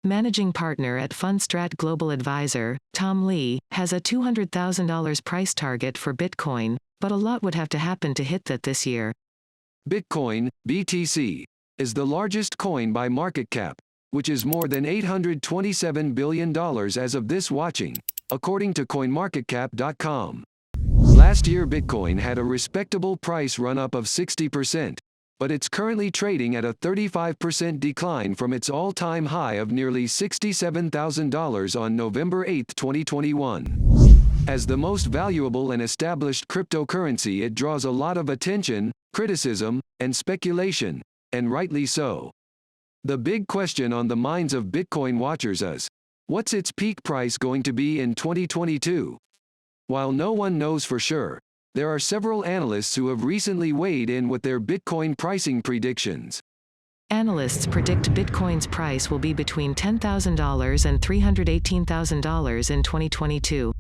Managing partner at Fundstrat Global Advisor, Tom Lee, has a $200,000 price target for Bitcoin, but a lot would have to happen to hit that this year. Bitcoin, BTC, is the largest coin by market cap, which is more than $827 billion as of this watching, according to CoinMarketCap.com. Last year Bitcoin had a respectable price run-up of 60%, but it's currently trading at a 35% decline from its all-time high of nearly $67,000 on November 8, 2021. As the most valuable and established cryptocurrency, it draws a lot of attention, criticism, and speculation, and rightly so. The big question on the minds of Bitcoin watchers is, what's its peak price going to be in 2022? While no one knows for sure, there are several analysts who have recently weighed in with their Bitcoin pricing predictions. Analysts predict Bitcoin's price will be between $10,000 and $318,000 in 2022.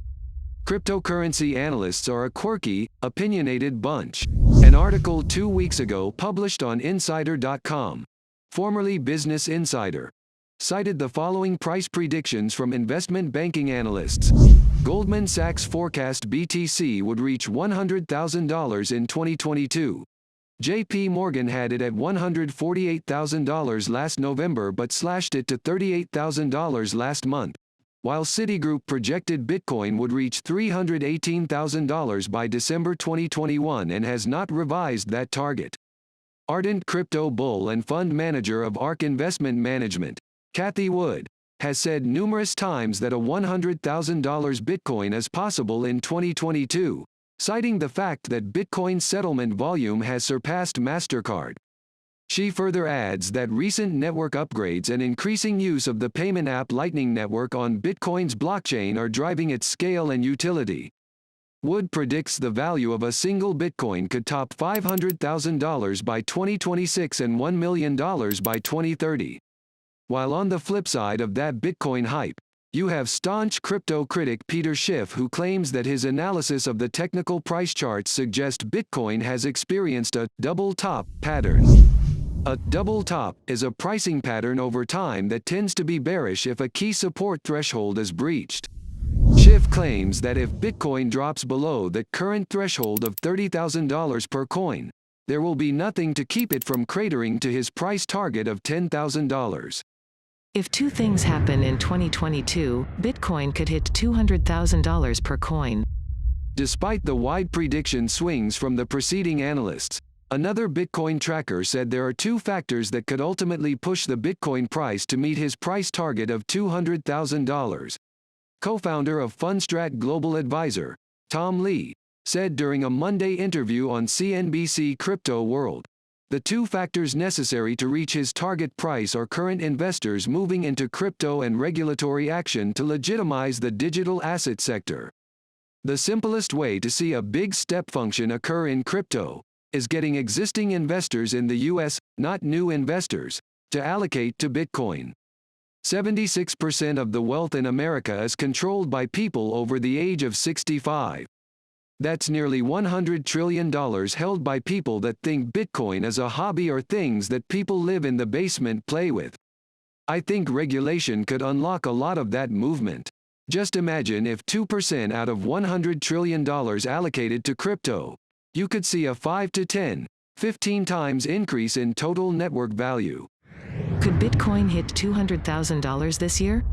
Cryptocurrency analysts are a quirky, opinionated bunch. An article 2 weeks ago published on Insider.com, formerly Business Insider, cited the following price predictions from investment banking analysts. Goldman Sachs forecast BTC would reach $100,000 in 2022. JP Morgan had it at $148,000 last November but slashed it to $38,000 last month, while Citigroup projected Bitcoin would reach $318,000 by December 2021 and has not revised that target. Ardent crypto bull and fund manager of ARK Investment Management, Cathie Wood, has said numerous times that a $100,000 Bitcoin is possible in 2022, citing the fact that Bitcoin settlement volume has surpassed MasterCard. She further adds that recent network upgrades and increasing use of the payment app Lightning Network on Bitcoin's blockchain are driving its scale and utility. Wood predicts the value of a single Bitcoin could top $500,000 by 2026 and $1 million by 2030. While on the flip side of that Bitcoin hype, you have staunch crypto critic Peter Schiff, who claims that his analysis of the technical price charts suggest Bitcoin has experienced a double top pattern. A double top is a pricing pattern over time that tends to be bearish if a key support threshold is breached. Schiff claims that if Bitcoin drops below the current threshold of $30,000 per coin, there will be nothing to keep it from cratering to his price target of $10,000. If two things happen in 2022, Bitcoin could hit $200,000 per coin. Despite the wide prediction swings from the preceding analysts, another Bitcoin tracker said there are two factors that could ultimately push the Bitcoin price to meet his price target of $200,000. Co-founder of Fundstrat Global Advisor, Tom Lee, said during a Monday interview on CNBC Crypto World. The two factors necessary to reach his target price are current investors moving into crypto and regulatory action to legitimize the digital asset sector. The simplest way to see a big step function occur in crypto is getting existing investors in the US, not new investors, to allocate to Bitcoin. 76% of the wealth in America is controlled by people over the age of 65. That's nearly $100 trillion held by people that think Bitcoin is a hobby or things that people live in the basement play with. I think regulation could unlock a lot of that movement. Just imagine if 2% out of $100 trillion allocated to crypto. You could see a 5 to 10, 15 times increase in total network value. Could Bitcoin hit $200,000 this year?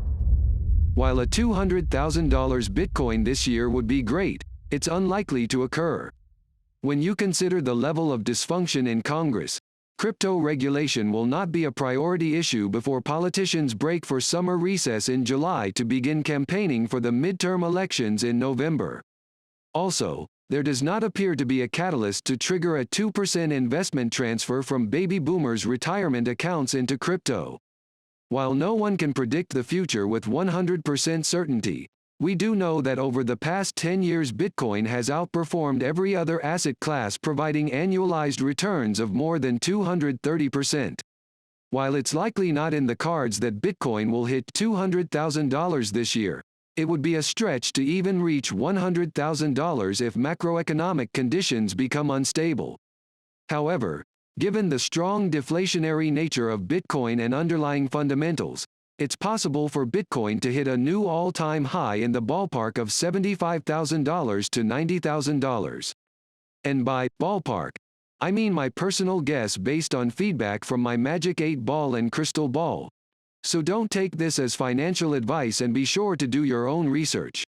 While a $200,000 Bitcoin this year would be great, it's unlikely to occur. When you consider the level of dysfunction in Congress, crypto regulation will not be a priority issue before politicians break for summer recess in July to begin campaigning for the midterm elections in November. Also, there does not appear to be a catalyst to trigger a 2% investment transfer from baby boomers' retirement accounts into crypto. While no one can predict the future with 100% certainty, we do know that over the past 10 years Bitcoin has outperformed every other asset class, providing annualized returns of more than 230%. While it's likely not in the cards that Bitcoin will hit $200,000 this year, it would be a stretch to even reach $100,000 if macroeconomic conditions become unstable. However, given the strong deflationary nature of Bitcoin and underlying fundamentals, it's possible for Bitcoin to hit a new all-time high in the ballpark of $75,000 to $90,000. And by ballpark, I mean my personal guess based on feedback from my Magic 8 Ball and Crystal Ball. So don't take this as financial advice and be sure to do your own research.